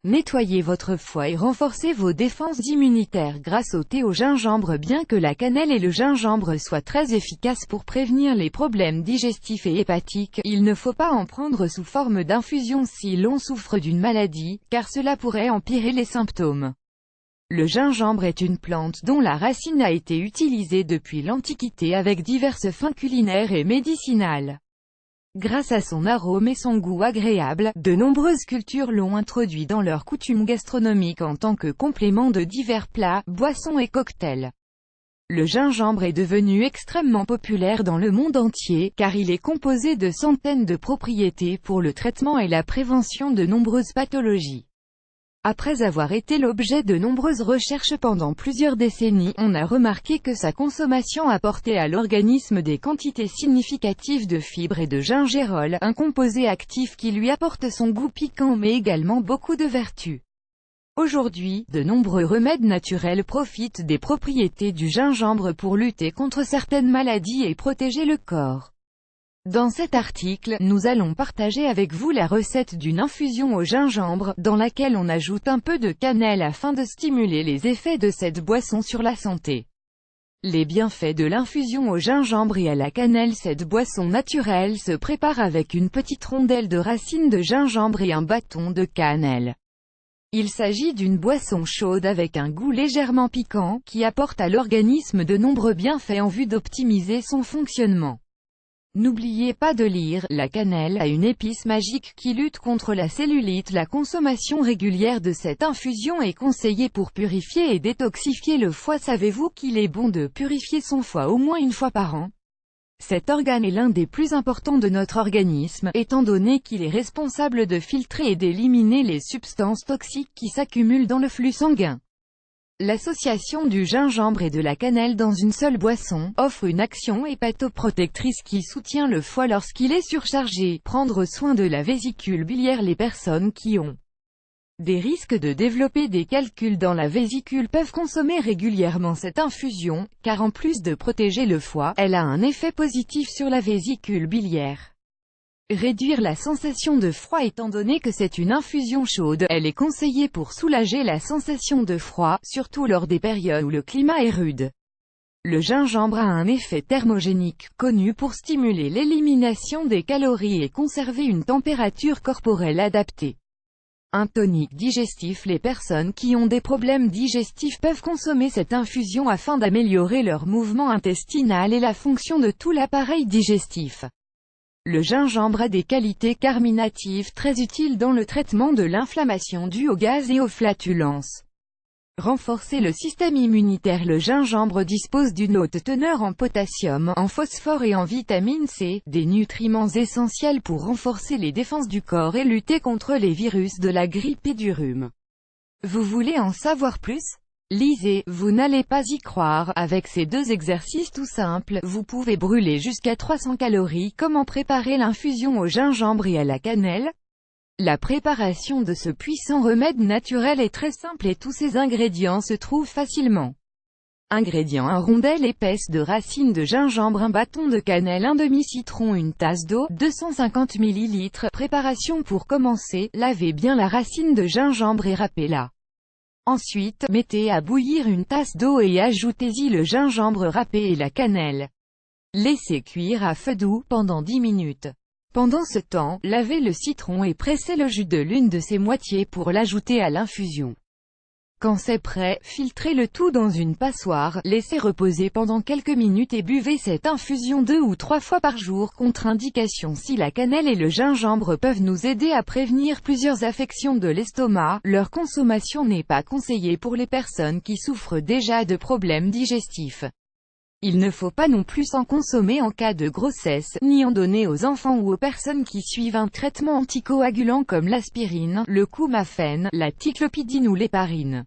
Nettoyez votre foie et renforcez vos défenses immunitaires grâce au thé au gingembre. Bien que la cannelle et le gingembre soient très efficaces pour prévenir les problèmes digestifs et hépatiques, il ne faut pas en prendre sous forme d'infusion si l'on souffre d'une maladie, car cela pourrait empirer les symptômes. Le gingembre est une plante dont la racine a été utilisée depuis l'Antiquité avec diverses fins culinaires et médicinales. Grâce à son arôme et son goût agréable, de nombreuses cultures l'ont introduit dans leurs coutumes gastronomiques en tant que complément de divers plats, boissons et cocktails. Le gingembre est devenu extrêmement populaire dans le monde entier, car il est composé de centaines de propriétés pour le traitement et la prévention de nombreuses pathologies. Après avoir été l'objet de nombreuses recherches pendant plusieurs décennies, on a remarqué que sa consommation apportait à l'organisme des quantités significatives de fibres et de gingérol, un composé actif qui lui apporte son goût piquant mais également beaucoup de vertus. Aujourd'hui, de nombreux remèdes naturels profitent des propriétés du gingembre pour lutter contre certaines maladies et protéger le corps. Dans cet article, nous allons partager avec vous la recette d'une infusion au gingembre, dans laquelle on ajoute un peu de cannelle afin de stimuler les effets de cette boisson sur la santé. Les bienfaits de l'infusion au gingembre et à la cannelle. Cette boisson naturelle se prépare avec une petite rondelle de racines de gingembre et un bâton de cannelle. Il s'agit d'une boisson chaude avec un goût légèrement piquant, qui apporte à l'organisme de nombreux bienfaits en vue d'optimiser son fonctionnement. N'oubliez pas de lire « La cannelle a une épice magique qui lutte contre la cellulite ». La consommation régulière de cette infusion est conseillée pour purifier et détoxifier le foie. Savez-vous qu'il est bon de purifier son foie au moins une fois par an? Cet organe est l'un des plus importants de notre organisme, étant donné qu'il est responsable de filtrer et d'éliminer les substances toxiques qui s'accumulent dans le flux sanguin. L'association du gingembre et de la cannelle dans une seule boisson offre une action hépatoprotectrice qui soutient le foie lorsqu'il est surchargé. Prendre soin de la vésicule biliaire. Les personnes qui ont des risques de développer des calculs dans la vésicule peuvent consommer régulièrement cette infusion, car en plus de protéger le foie, elle a un effet positif sur la vésicule biliaire. Réduire la sensation de froid. Étant donné que c'est une infusion chaude, elle est conseillée pour soulager la sensation de froid, surtout lors des périodes où le climat est rude. Le gingembre a un effet thermogénique, connu pour stimuler l'élimination des calories et conserver une température corporelle adaptée. Un tonique digestif. Les personnes qui ont des problèmes digestifs peuvent consommer cette infusion afin d'améliorer leur mouvement intestinal et la fonction de tout l'appareil digestif. Le gingembre a des qualités carminatives très utiles dans le traitement de l'inflammation due aux gaz et aux flatulences. Renforcer le système immunitaire. Le gingembre dispose d'une haute teneur en potassium, en phosphore et en vitamine C, des nutriments essentiels pour renforcer les défenses du corps et lutter contre les virus de la grippe et du rhume. Vous voulez en savoir plus? Lisez, vous n'allez pas y croire. Avec ces deux exercices tout simples, vous pouvez brûler jusqu'à 300 calories. Comment préparer l'infusion au gingembre et à la cannelle? La préparation de ce puissant remède naturel est très simple et tous ces ingrédients se trouvent facilement. Ingrédients: un rondelle épaisse de racines de gingembre, un bâton de cannelle, un demi-citron, une tasse d'eau, 250 ml. Préparation: pour commencer, lavez bien la racine de gingembre et râpez-la. Ensuite, mettez à bouillir une tasse d'eau et ajoutez-y le gingembre râpé et la cannelle. Laissez cuire à feu doux pendant 10 minutes. Pendant ce temps, lavez le citron et pressez le jus de l'une de ses moitiés pour l'ajouter à l'infusion. Quand c'est prêt, filtrez le tout dans une passoire, laissez reposer pendant quelques minutes et buvez cette infusion 2 ou 3 fois par jour. Contre-indication: si la cannelle et le gingembre peuvent nous aider à prévenir plusieurs affections de l'estomac, leur consommation n'est pas conseillée pour les personnes qui souffrent déjà de problèmes digestifs. Il ne faut pas non plus en consommer en cas de grossesse, ni en donner aux enfants ou aux personnes qui suivent un traitement anticoagulant comme l'aspirine, le coumaphène, la ticlopidine ou l'héparine.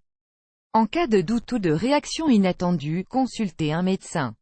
En cas de doute ou de réaction inattendue, consultez un médecin.